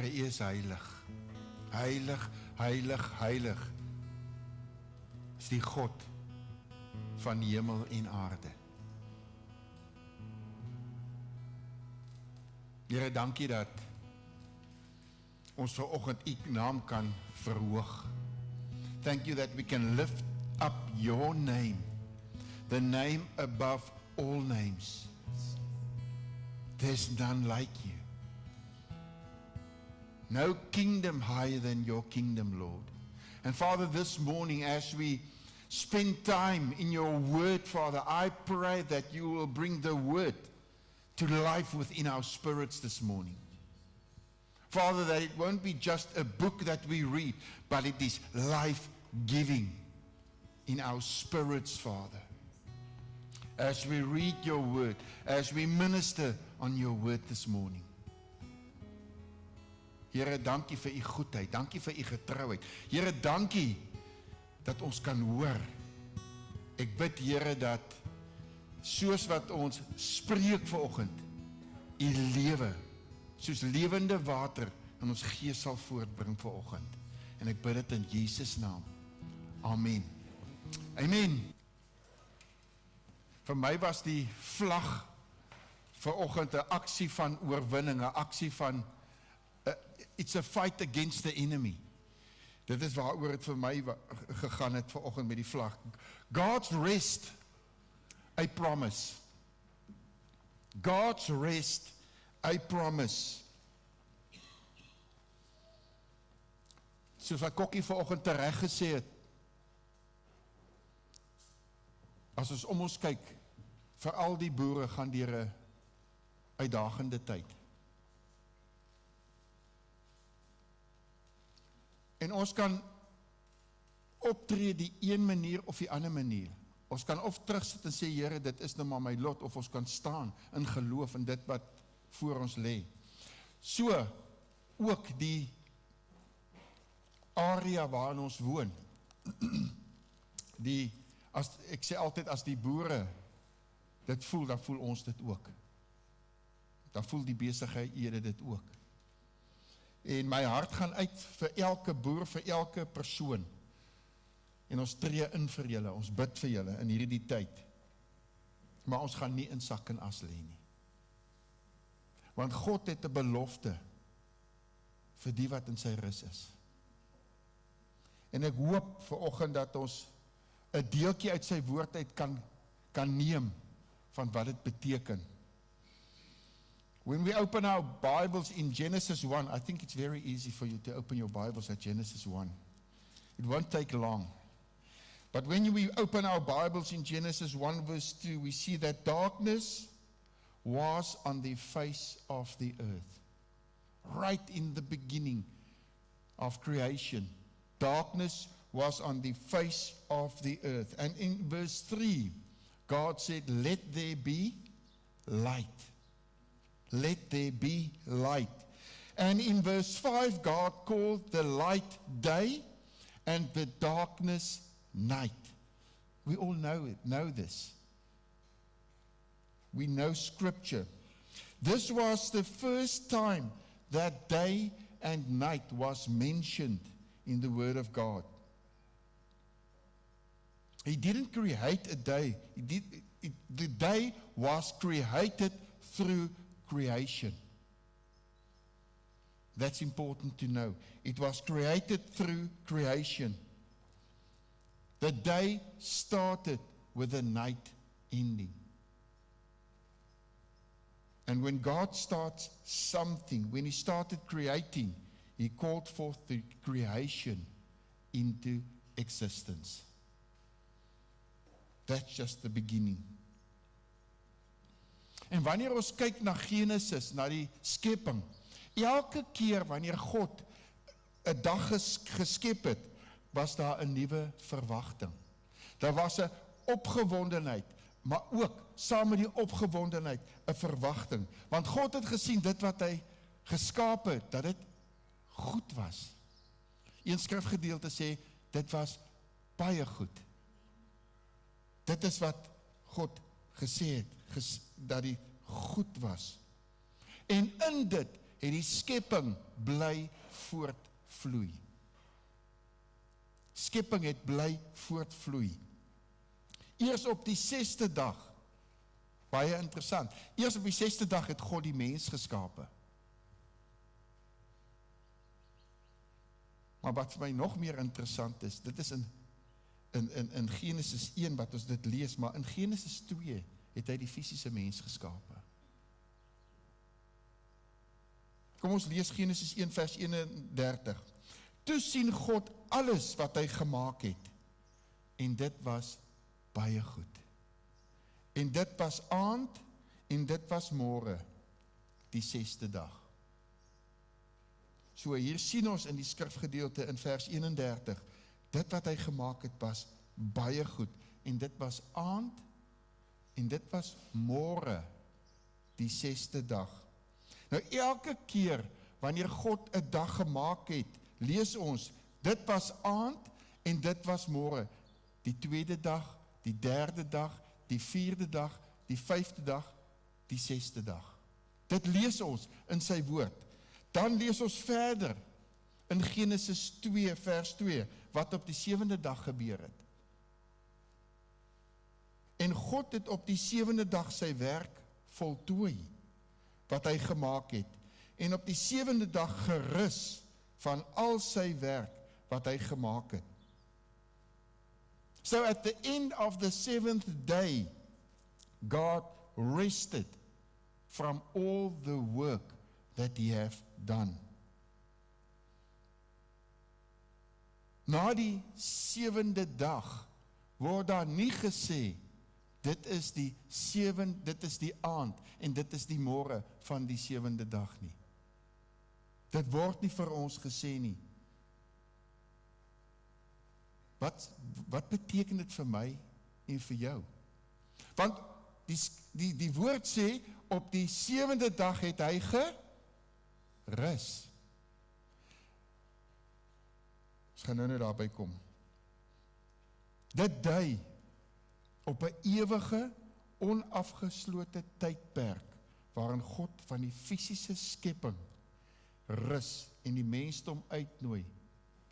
Here, U is heilig. Heilig, heilig, heilig is die God van hemel en aarde. Here, dankie dat ons vanoggend U naam kan verhoog. Thank you that we can lift up your name, the name above all names. There's none like you. No kingdom higher than your kingdom, Lord. And Father, this morning as we spend time in your word, Father, I pray that you will bring the word to life within our spirits this morning. Father, that it won't be just a book that we read, but it is life-giving in our spirits, Father. As we read your word, as we minister on your word this morning. Here, dankie vir u goedheid, dankie vir u getrouheid. Here, dankie dat ons kan hoor. Ek bid, Here, dat soos wat ons spreek vanoggend, u lewe, soos lewende water in ons gees sal voortbring vanoggend. En ek bid dit in Jesus naam. Amen. Amen. Vir my was die vlag vanoggend 'n aksie van oorwinning, 'n aksie van it's a fight against the enemy. Dit is waaroor het vir my gegaan het vanoggend met die vlag. God's rest, I promise. God's rest, I promise. Soos wat Kokkie vanoggend tereg gesê het, as ons om ons kyk, veral die boere gaan deur 'n uitdagende tyd. En ons kan optree die een manier of die ander manier. Ons kan of terugsit en sê, Here, dit is nou maar my lot, of ons kan staan in geloof in dit wat voor ons lê. So, ook die area waarin ons woon. Ek sê altyd, as die boere dit voel, dan voel ons dit ook. Dan voel die besighede dit ook. En my hart gaan uit vir elke boer, vir elke persoon. En ons tree in vir julle, ons bid vir julle in hierdie tyd. Maar ons gaan nie in sak en as lê nie. Want God het 'n belofte vir die wat in sy rus is. En ek hoop vanoggend dat ons 'n deeltjie uit sy woord uit kan neem van wat dit beteken. When we open our Bibles in Genesis 1, I think it's very easy for you to open your Bibles at Genesis 1. It won't take long. But when we open our Bibles in Genesis 1 verse 2, we see that darkness was on the face of the earth. Right in the beginning of creation, darkness was on the face of the earth. And in verse 3, God said, let there be light. Let there be light. And in verse 5, God called the light day and the darkness night. We all know this. We know Scripture. This was the first time that day and night was mentioned in the Word of God. He didn't create a day. The day was created through creation. That's important to know. It was created through creation. The day started with the night ending. And when God starts something, when He started creating, He called forth the creation into existence. That's just the beginning. En wanneer ons kyk na Genesis, na die skepping, elke keer wanneer God 'n dag geskep het, was daar 'n nuwe verwagting. Daar was 'n opgewondenheid, maar ook saam met die opgewondenheid 'n verwagting. Want God het gesien dit wat hy geskaap het, dat dit goed was. Een skrifgedeelte sê, dit was baie goed. Dit is wat God gesê het, dat dit goed was. En in dit het die skepping bly voortvloei. Skepping het bly voortvloei. Eers op die 6de dag, baie interessant, eers op die 6de dag het God die mens geskape. Maar wat vir my nog meer interessant is, dit is in Genesis 1 wat ons dit lees, maar in Genesis 2 het hy die fisiese mens geskape. Kom ons lees Genesis 1 vers 31. Toe sien God alles wat hy gemaak het, en dit was baie goed. En dit was aand, en dit was môre, die 6de dag. So hier sien ons in die skrifgedeelte in vers 31, dit wat hy gemaak het was baie goed, en dit was aand, en dit was môre, die 6de dag. Nou elke keer, wanneer God 'n dag gemaak het, lees ons, dit was aand, en dit was môre, die 2de dag, die 3de dag, die 4de dag, die 5de dag, die 6de dag. Dit lees ons in sy woord. Dan lees ons verder in Genesis 2 vers 2 wat op die 7de dag gebeur het. En God het op die 7de dag sy werk voltooi wat hy gemaak het en op die 7de dag gerus van al sy werk wat hy gemaak het. So at the end of the 7th day, God rested from all the work that he have done. Na die 7de dag word daar nie gesê, dit is die aand en dit is die môre van die 7de dag nie. Dit word nie vir ons gesê nie. Wat beteken dit vir my en vir jou? Want die woord sê, op die 7de dag het hy gerus. Ons gaan nou daarby kom. Dit dui op 'n ewige, onafgeslote tydperk, waarin God van die fisiese skepping rus en die mensdom uitnooi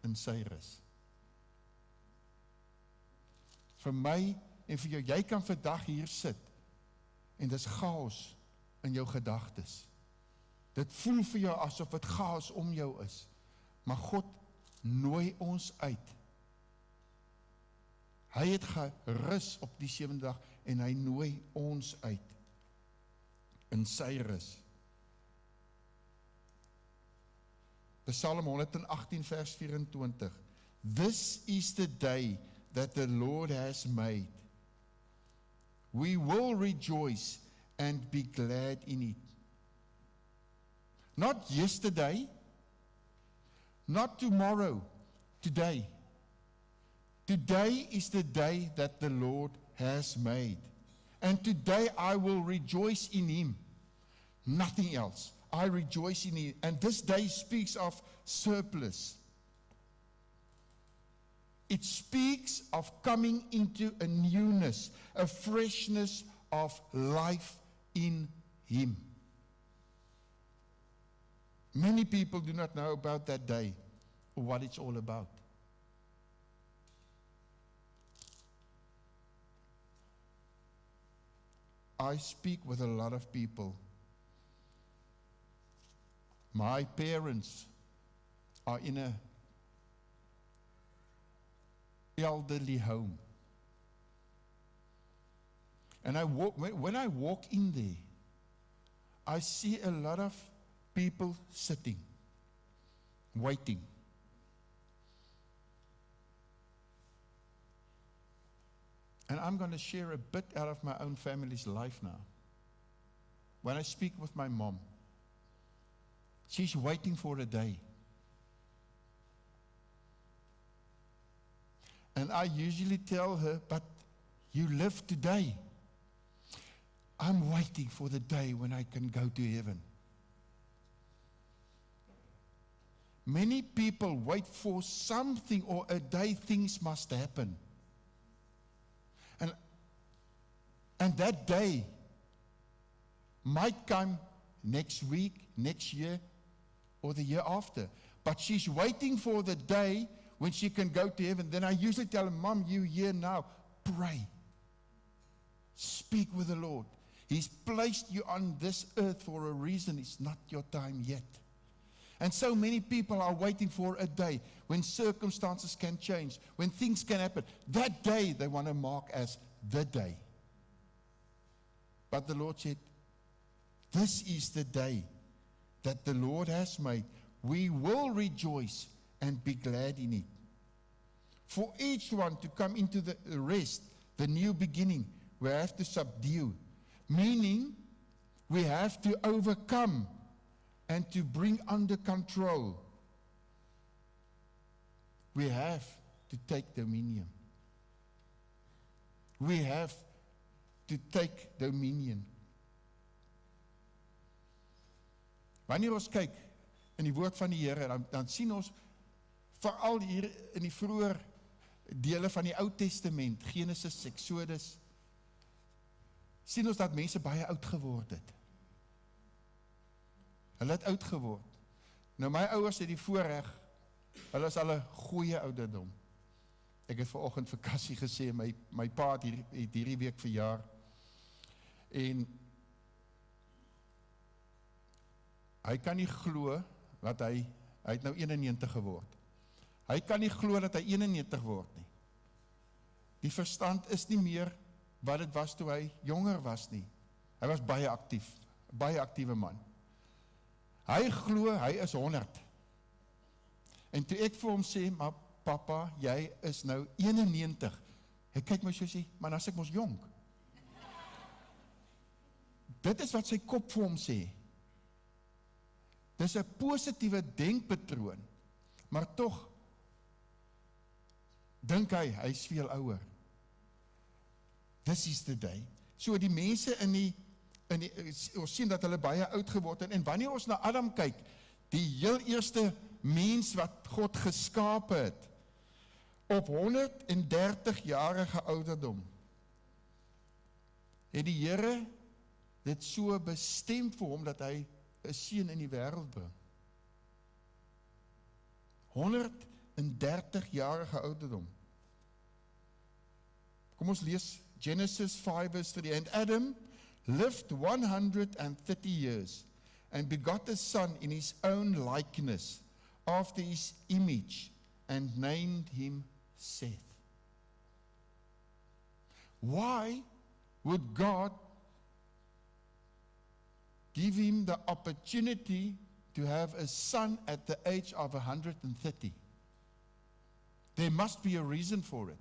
in sy rus. Vir my en vir jou, jy kan vandag hier sit en dis chaos in jou gedagtes. Dit voel vir jou asof dit chaos om jou is, maar God nooi ons uit. Hy het gerus op die 7de dag en hy nooi ons uit in sy rus. Psalm 118 vers 24. This is the day that the Lord has made. We will rejoice and be glad in it. Not yesterday, not tomorrow, today. Today is the day that the Lord has made. And today I will rejoice in him. Nothing else. I rejoice in him. And this day speaks of surplus. It speaks of coming into a newness, a freshness of life in him. Many people do not know about that day or what it's all about. I speak with a lot of people. My parents are in a elderly home. And when I walk in there, I see a lot of people sitting, waiting. And I'm going to share a bit out of my own family's life now. When I speak with my mom, she's waiting for a day. And I usually tell her, but you live today. I'm waiting for the day when I can go to heaven. Many people wait for something or a day things must happen. And that day might come next week, next year, or the year after. But she's waiting for the day when she can go to heaven. Then I usually tell her, Mom, you're here now. Pray. Speak with the Lord. He's placed you on this earth for a reason. It's not your time yet. And so many people are waiting for a day when circumstances can change, when things can happen. That day they want to mark as the day. But the Lord said, this is the day that the Lord has made. We will rejoice and be glad in it. For each one to come into the rest, the new beginning, we have to subdue. Meaning, we have to overcome and to bring under control. We have to take dominion. We have to take dominion. Wanneer ons kyk in die woord van die Here, dan sien ons veral hier in die vroeë dele van die Ou Testament, Genesis, Exodus, sien ons dat mense baie oud geword het. Hulle het oud geword. Nou my ouers het die voorreg, hulle is al 'n goeie ouderdom. Ek het vanoggend vir Cassie gesê, my pa het hierdie week verjaar. En hy kan nie glo dat hy het nou 91 geword. Hy kan nie glo dat hy 91 word nie. Die verstand is nie meer wat dit was toe hy jonger was nie. Hy was baie aktief, baie aktiewe man. Hy glo hy is 100. En toe ek vir hom sê, maar papa, jy is nou 91. Hy kyk my so sê, maar as ek mos jonk. Dit is wat sy kop vir hom sê. Dis 'n positiewe denkpatroon, maar tog dink hy is veel ouer. This is the day. So die mense ons sien dat hulle baie oud geword het, en wanneer ons na Adam kyk, die heel eerste mens wat God geskape het, op 130-jarige ouderdom, het die Here dit so bestem vir hom, dat hy 'n seun in die wêreld bring. 130-jarige ouderdom. Kom ons lees Genesis 5 verse 3. And Adam lived 130 years and begot a son in his own likeness, after his image, and named him Seth. Why would God give him the opportunity to have a son at the age of 130? There must be a reason for it.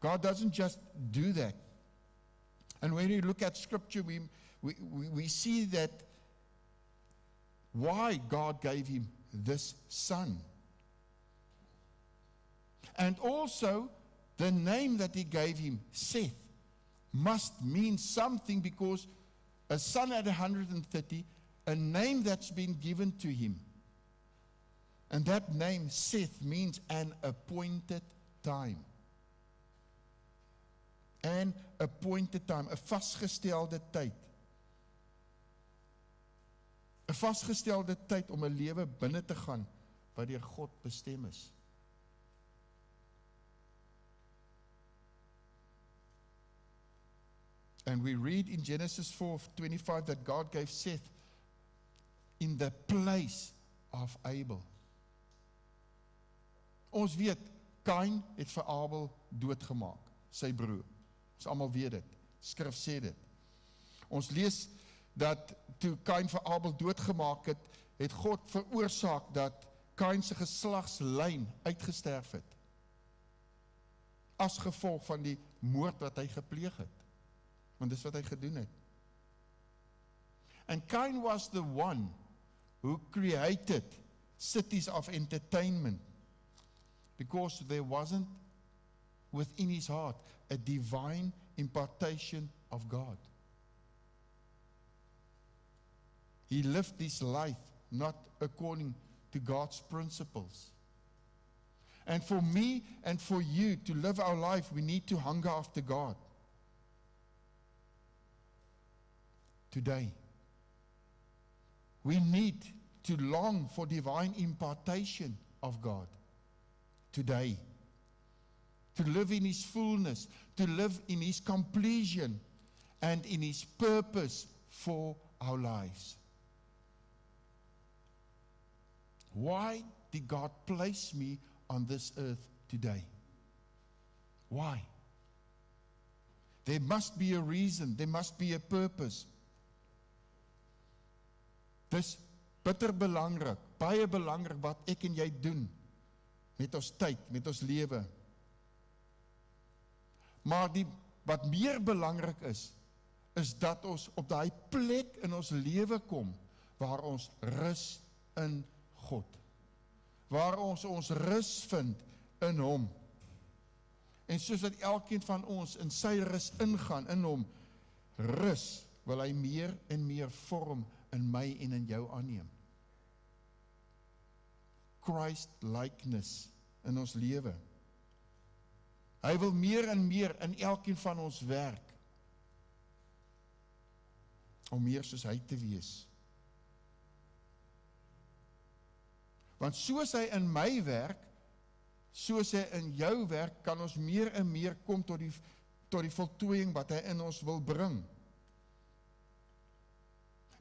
God doesn't just do that. And when we look at Scripture, we see that why God gave him this son. And also, the name that he gave him, Seth, must mean something, because a son at 130, a name that's been given to him. And that name, Seth, means an appointed time. An appointed time, 'n vasgestelde tyd. 'n Vasgestelde tyd om 'n lewe binne te gaan wat deur God bestem is. And we read in Genesis 4:25 that God gave Seth in the place of Abel. Ons weet, Kain het vir Abel doodgemaak, sy broer. Ons almal weet dit. Skrif sê dit. Ons lees dat toe Kain vir Abel doodgemaak het, het God veroorsaak dat Kain se geslagslyn uitgesterf het, as gevolg van die moord wat hy gepleeg het. Want dis wat hy gedoen het. And Cain was the one who created cities of entertainment, because there wasn't within his heart a divine impartation of God. He lived this life not according to God's principles. And for me and for you to live our life, we need to hunger after God. Today, we need to long for divine impartation of God today. To live in His fullness, to live in His completion, and in His purpose for our lives. Why did God place me on this earth today? Why? There must be a reason, there must be a purpose. Dis bitter belangrik, baie belangrik wat ek en jy doen met ons tyd, met ons lewe. Maar wat meer belangrik is dat ons op daai plek in ons lewe kom waar ons rus in God. Waar ons rus vind in Hom. En soos dat elkeen van ons in sy rus ingaan, in Hom rus, wil hy meer en meer vorm in my en in jou aanneem. Christ likeness in ons lewe. Hy wil meer en meer in elkeen van ons werk, om meer soos hy te wees. Want soos hy in my werk, soos hy in jou werk, kan ons meer en meer kom tot die voltooiing wat hy in ons wil bring.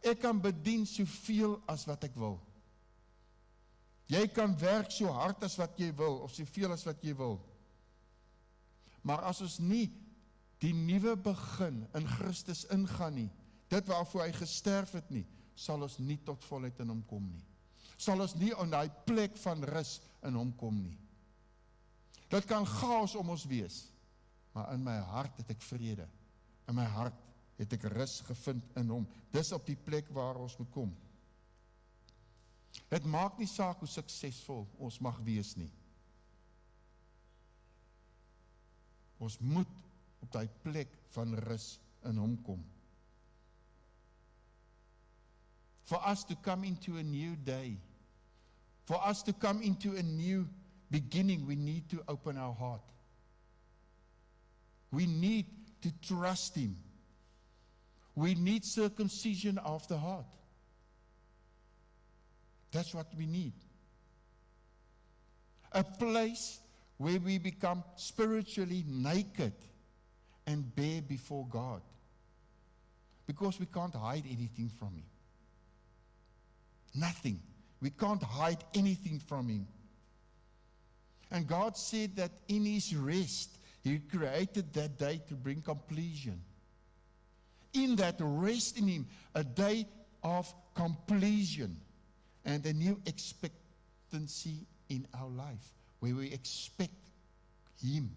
Ek kan bedien soveel as wat ek wil. Jy kan werk so hard as wat jy wil, of soveel as wat jy wil. Maar as ons nie die nuwe begin in Christus ingaan nie, dit waarvoor hy gesterf het nie, sal ons nie tot volheid in Hom kom nie. Sal ons nie aan die plek van rus in Hom kom nie. Dit kan chaos om ons wees, maar in my hart het ek vrede. In my hart het ek rus gevind in Hom. Dis op die plek waar ons moet kom. Het maak nie saak hoe suksesvol ons mag wees nie. Ons moet op die plek van rus in Hom kom. For us to come into a new day, for us to come into a new beginning, we need to open our heart. We need to trust Him. We need circumcision of the heart. That's what we need. A place where we become spiritually naked and bare before God. Because we can't hide anything from Him. Nothing. We can't hide anything from Him. And God said that in His rest, He created that day to bring completion. In that rest in Him, a day of completion and a new expectancy in our life, where we expect Him,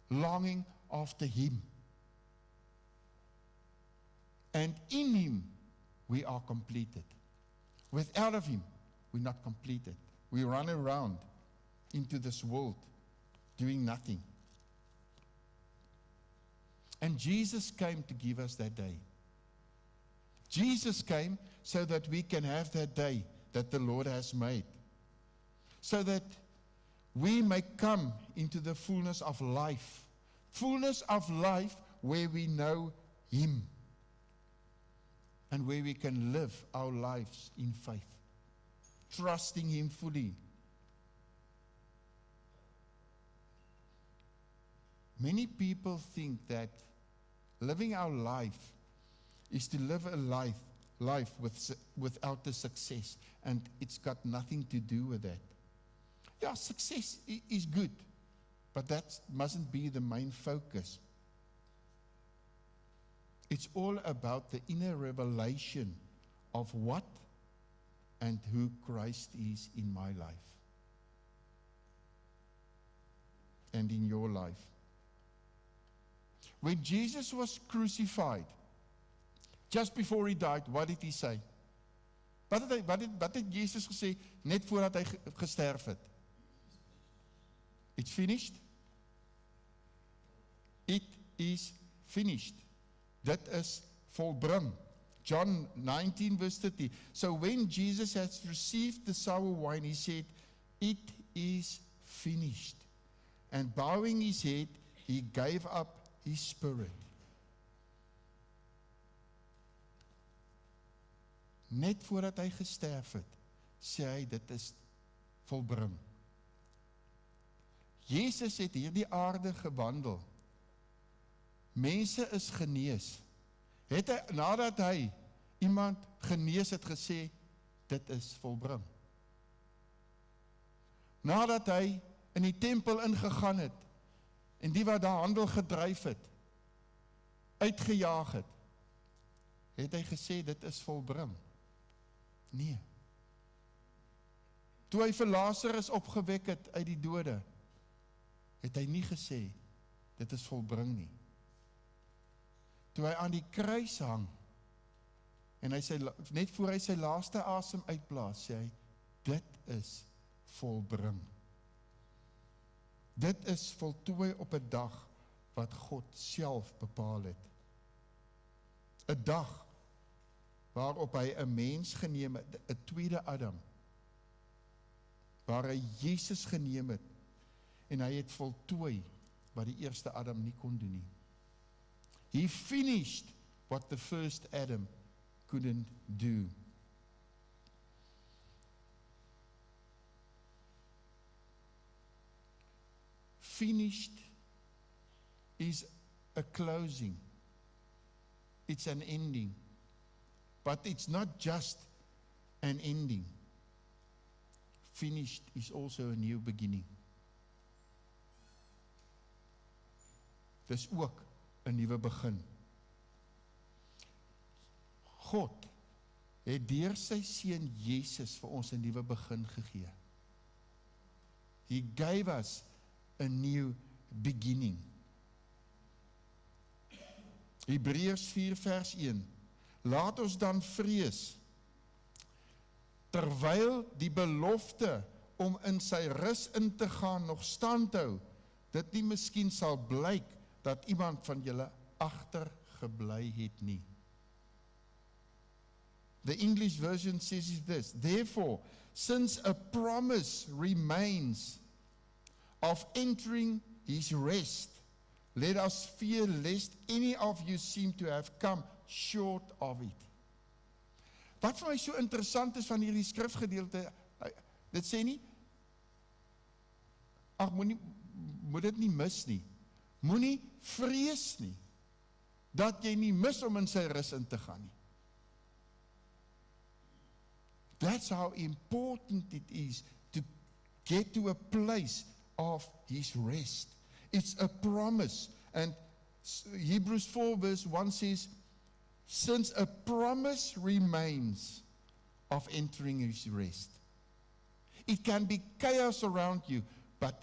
longing after Him. And in Him, we are completed. Without of Him, we're not completed. We run around into this world doing nothing. And Jesus came to give us that day. Jesus came so that we can have that day that the Lord has made. So that we may come into the fullness of life. Fullness of life where we know Him. And where we can live our lives in faith. Trusting Him fully. Many people think that living our life is to live a life without the success, and it's got nothing to do with that. Yeah, success is good, but that mustn't be the main focus. It's all about the inner revelation of what and who Christ is in my life and in your life. When Jesus was crucified, just before He died, what did He say? Wat het Jesus gesê net voordat hy gesterf het? It's finished. It is finished. Dit is volbring. John 19 verse 30. So when Jesus has received the sour wine, He said, it is finished. And bowing His head, He gave up His spirit. net voordat hy gesterf het, sê hy, dit is volbring. Jesus het hierdie aarde gewandel. Mense is genees. Het hy, nadat hy iemand genees het, gesê, dit is volbring. Nadat hy in die tempel ingegaan het, en die wat daar handel gedryf het, uitgejaag het, het hy gesê, dit is volbring. Nee. Toe hy vir Lazarus opgewek het uit die dode, het hy nie gesê, dit is volbring nie. Toe hy aan die kruis hang, en hy net voor hy sy laaste asem uitblaas, sê hy, dit is volbring. Dit is voltooi op 'n dag wat God self bepaal het. 'n Dag waarop hy 'n mens geneem het, 'n tweede Adam, waar hy Jesus geneem het, en hy het voltooi wat die eerste Adam nie kon doen nie. He finished what the first Adam couldn't do. Finished is a closing. It's an ending. But it's not just an ending. Finished is also a new beginning. Dis ook 'n nuwe begin. God het deur sy seun Jesus vir ons 'n nuwe begin gegee. He gave us a new beginning. Hebreërs 4 vers 1. Laat ons dan vrees, terwyl die belofte om in sy rus in te gaan nog standhou, dit nie miskien sal blyk dat iemand van julle agtergebly het nie. The English version says this, therefore, since a promise remains of entering his rest, let us fear lest any of you seem to have come short of it. Wat vir my so interessant is van hierdie skrifgedeelte, dit sê nie, ag, moet dit nie mis nie, moenie vrees nie, dat jy nie mis om in sy rus in te gaan nie. That's how important it is to get to a place of his rest. It's a promise. And Hebrews 4 verse 1 says, since a promise remains of entering his rest. It can be chaos around you, but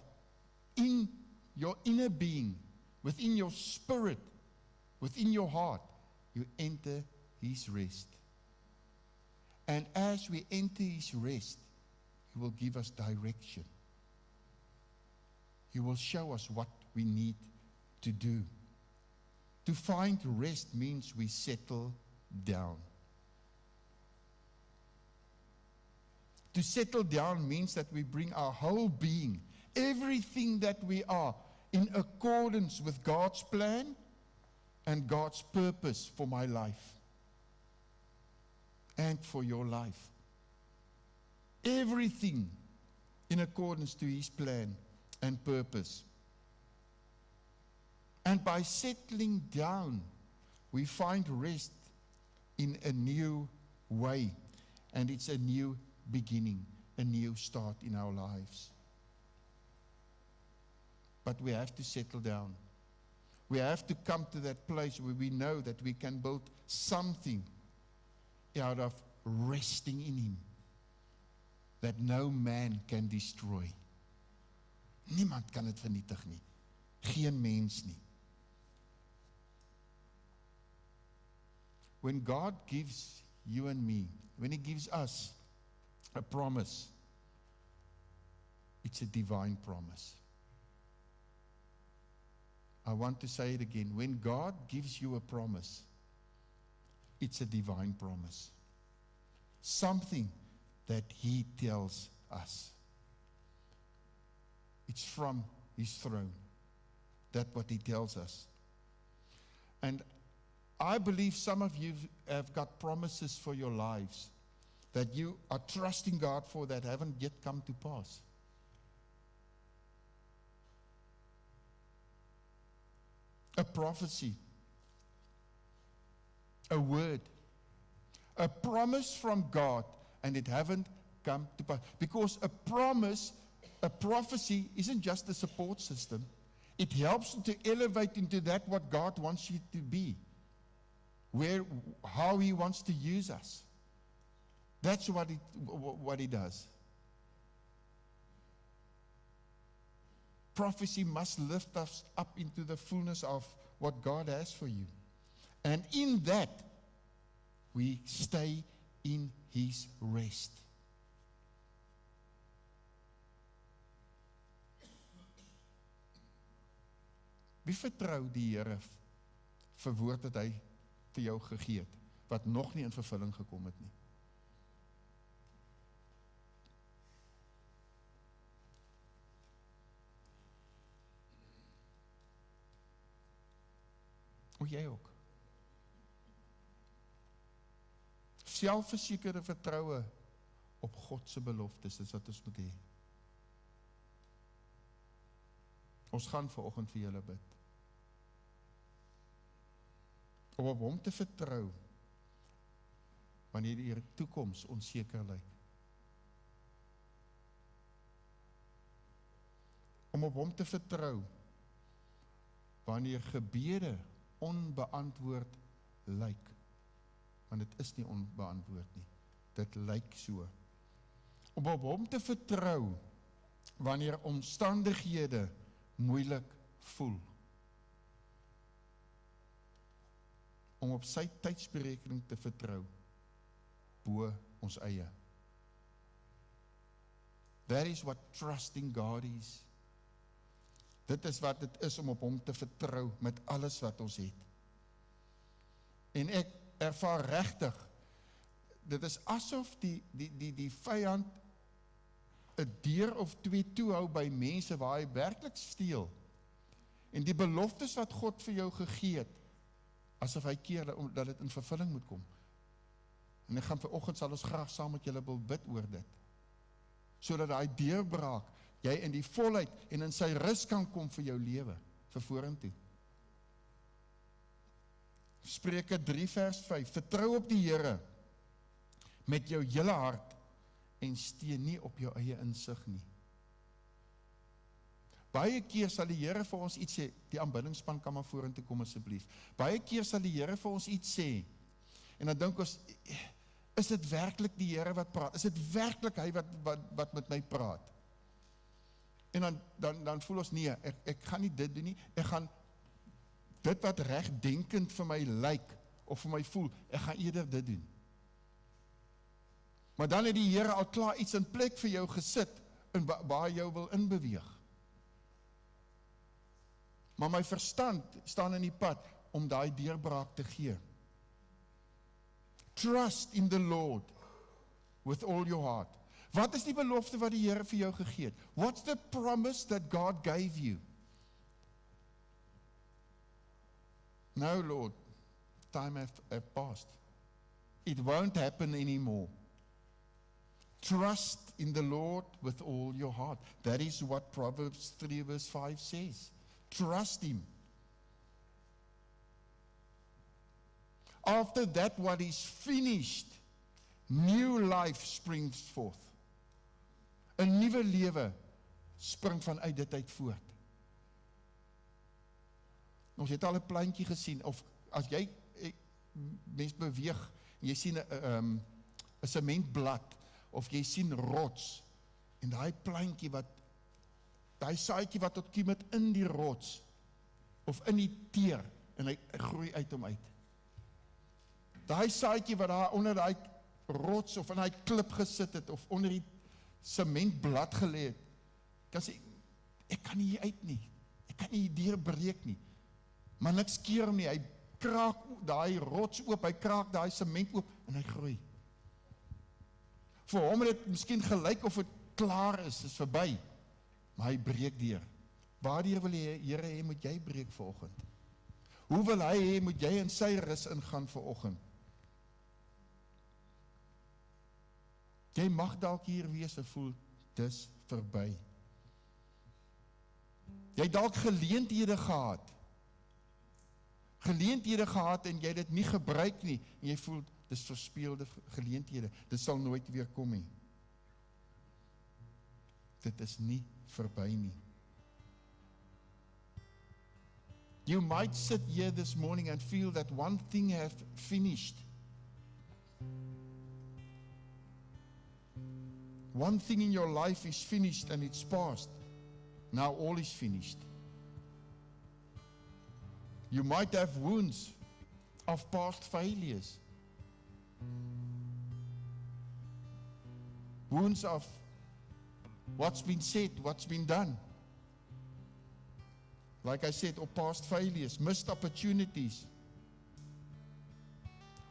in your inner being, within your spirit, within your heart, you enter his rest. And as we enter his rest, he will give us direction. He will show us what we need to do. To find rest means we settle down. To settle down means that we bring our whole being, everything that we are, in accordance with God's plan and God's purpose for my life and for your life. Everything in accordance to his plan and purpose. And by settling down, we find rest in a new way. And it's a new beginning, a new start in our lives. But we have to settle down. We have to come to that place where we know that we can build something out of resting in him that no man can destroy. Niemand kan dit vernietig nie. Geen mens nie. When God gives you and me, when he gives us a promise, it's a divine promise. I want to say it again. When God gives you a promise, it's a divine promise. Something that he tells us. It's from his throne. That's what he tells us. And I believe some of you have got promises for your lives. that you are trusting God for that haven't yet come to pass? A prophecy, a word, a promise from God, and it haven't come to pass. Because a promise, a prophecy isn't just a support system. It helps to elevate into that what God wants you to be, how He wants to use us. That's what He does. Prophecy must lift us up into the fullness of what God has for you. And in that, we stay in His rest. Wie vertrou die Here vir woord wat hy vir jou gegee het, wat nog nie in vervulling gekom het nie? O, jy ook. Selfversekerde vertroue op God se beloftes, dis wat ons moet hê. Ons gaan vanoggend vir julle bid. Om op hom te vertrou, wanneer die toekoms onseker lyk. Om op hom te vertrou, wanneer gebede onbeantwoord lyk. Want dit is nie onbeantwoord nie. Dit lyk so. Om op hom te vertrou, wanneer omstandighede moeilik voel. Om op sy tydsberekening te vertrou, bo ons eie. That is what trusting God is. Dit is wat dit is om op hom te vertrou met alles wat ons het. En ek ervaar regtig, dit is asof die vyand 'n deur of twee toehou by mense waar hy werklik steel. En die beloftes wat God vir jou gegee het, asof hy keer dat dit in vervulling moet kom. En ek gaan vanoggend sal ons graag saam met julle wil bid oor dit. Sodat hy deurbraak, jy in die volheid en in sy rus kan kom vir jou lewe, vir vorentoe. Spreuke 3 vers 5, vertrou op die Here met jou hele hart en steun nie op jou eie insig nie. Baie keer sal die Here vir ons iets sê, die aanbiddingspan kan maar vorentoe kom asseblief. Baie keer sal die Here vir ons iets sê, en dan dink ons, is dit werklik die Here wat praat? Is dit werklik hy wat met my praat? En dan voel ons, nee, ek gaan nie dit doen nie, ek gaan dit wat regdenkend vir my lyk, of vir my voel, ek gaan eerder dit doen. Maar dan het die Here al klaar iets in plek vir jou gesit, en waar jou wil inbeweeg. Maar my verstand staan in die pad, om daai deurbraak te gee. Trust in the Lord, with all your heart. Wat is die belofte wat die Here vir jou gegee het? What's the promise that God gave you? No, Lord, time have passed. It won't happen anymore. Trust in the Lord with all your heart. That is what Proverbs 3 verse 5 says. Trust Him. After that what is finished, new life springs forth. 'n nuwe lewe spring vanuit dit uit voort. Ons het al 'n plantjie gesien, of as jy mens beweeg, en jy sien 'n sementblad, of jy sien rots, en daai plantjie daai saadjie wat tot kiem het in die rots, of in die teer, en hy groei uit hom uit. Daai saadjie wat daar onder daai rots, of in daai klip gesit het, of onder die sementblad gelê het, kan sê, ek kan nie hier uit nie, ek kan nie hier deurbreek nie, maar niks keer hom nie, hy kraak daai rots oop, hy kraak daai sement oop, en hy groei. Vir hom het dit miskien gelyk of dit klaar is verby, maar hy breek deur. Waardeur wil die Here hê moet jy breek vanoggend? Hoe wil hy hê moet jy in sy rus ingaan vanoggend? Jy mag dalk hier wees en voel, dis verby. Jy het dalk geleenthede gehad. Geleenthede gehad en jy het dit nie gebruik nie. En jy voel, dis verspeelde geleenthede. Dit sal nooit weer kom nie. Dit is nie verby nie. You might sit here this morning and feel that one thing has finished. One thing in your life is finished and it's past. Now all is finished. You might have wounds of past failures. Wounds of what's been said, what's been done. Like I said, of past failures, missed opportunities.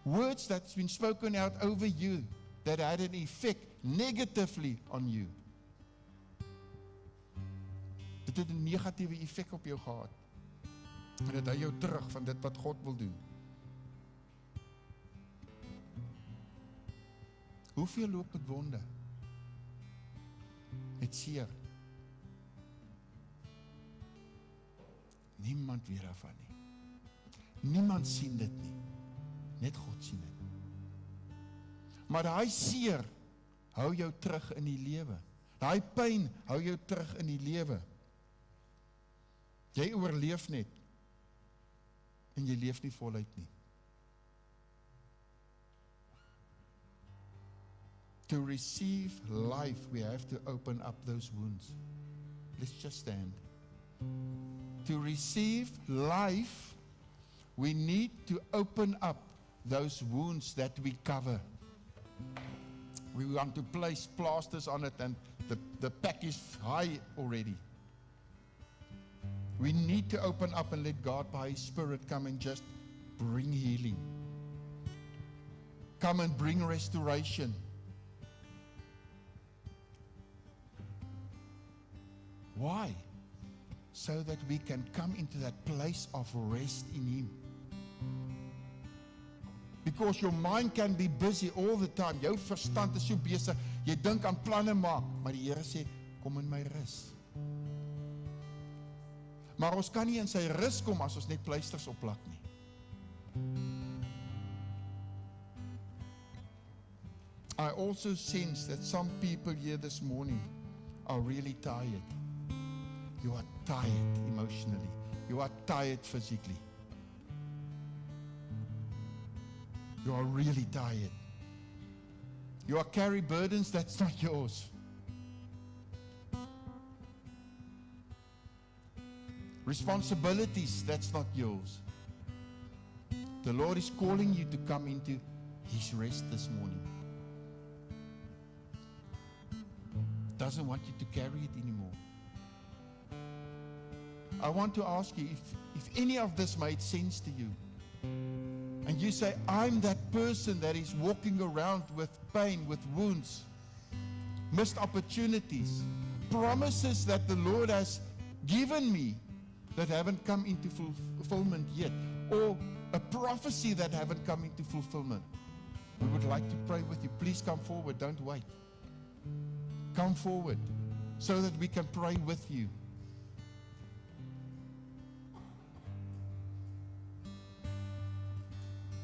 Words that's been spoken out over you that had an effect negatively on you. Dit het 'n negatiewe effek op jou gehad. En dit hou jou terug van dit wat God wil doen. Hoeveel loop met wonde? Met seer. Niemand weet daarvan nie. Niemand sien dit nie. Net God sien dit. Maar daai seer hou jou terug in die lewe. Daai pyn hou jou terug in die lewe. Jy oorleef net. En jy leef nie voluit nie. To receive life, we have to open up those wounds. Let's just stand. To receive life, we need to open up those wounds that we cover. We want to place plasters on it and the pack is high already. We need to open up and let God by His Spirit come and just bring healing. Come and bring restoration. Why? So that we can come into that place of rest in Him. Because your mind can be busy all the time. Jou verstand is so besig. Jy dink aan planne maak, maar die Here sê, kom in my rus. Maar ons kan nie in sy rus kom as ons net pleisters opplak nie. I also sense that some people here this morning are really tired. You are tired emotionally. You are tired physically. You are really tired. You are carrying burdens that's not yours. Responsibilities that's not yours. The Lord is calling you to come into His rest this morning. Doesn't want you to carry it anymore. I want to ask you if any of this made sense to you. And you say, I'm that person that is walking around with pain, with wounds, missed opportunities, promises that the Lord has given me that haven't come into fulfillment yet, or a prophecy that haven't come into fulfillment. We would like to pray with you. Please come forward. Don't wait. Come forward so that we can pray with you.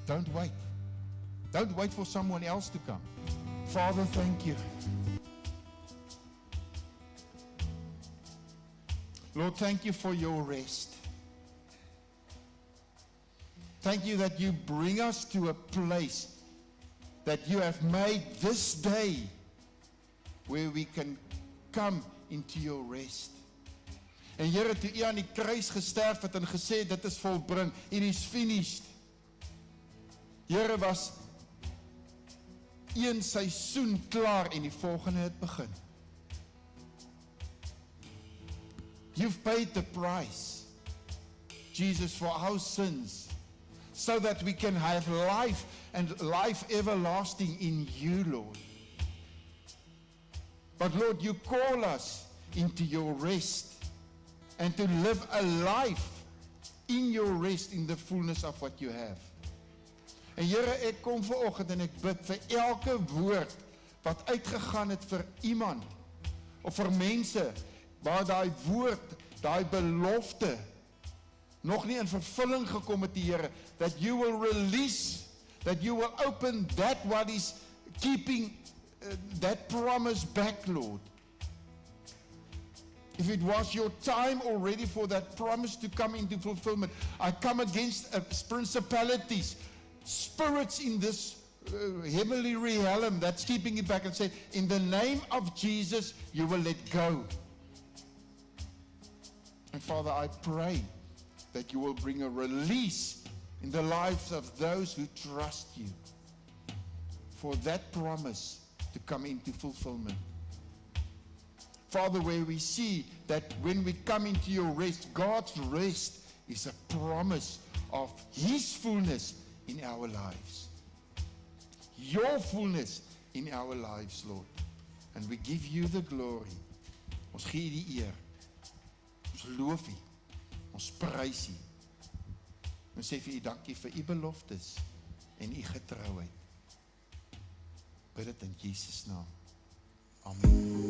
Don't wait. Don't wait for someone else to come. Father, thank you. Lord, thank you for your rest. Thank you that you bring us to a place that you have made this day where we can come into your rest. En Here, toe U aan die kruis gesterf het en gesê dit is volbring, it is finished. Here, was een seisoen klaar en die volgende het begin. You've paid the price, Jesus, for our sins, so that we can have life and life everlasting in you, Lord. But Lord, you call us into your rest and to live a life in your rest, in the fullness of what you have. En Here, ek kom vanoggend en ek bid vir elke woord wat uitgegaan het vir iemand, of vir mense, waar daai woord, daai belofte, nog nie in vervulling gekom het, die Here, that you will release, that you will open that what is keeping that promise back, Lord. If it was your time already for that promise to come into fulfillment, I come against principalities, spirits in this heavenly realm that's keeping it back, and say, in the name of Jesus, you will let go. And Father, I pray that you will bring a release in the lives of those who trust you, for that promise to come into fulfillment. Father, where we see that when we come into your rest, God's rest is a promise of His fullness in our lives. Your fullness in our lives, Lord. And we give you the glory. Ons gee die eer. Ons loof U. Ons prys U. Ons sê vir U dankie vir U beloftes en U getrouheid. Bid dit in Jesus naam. Amen.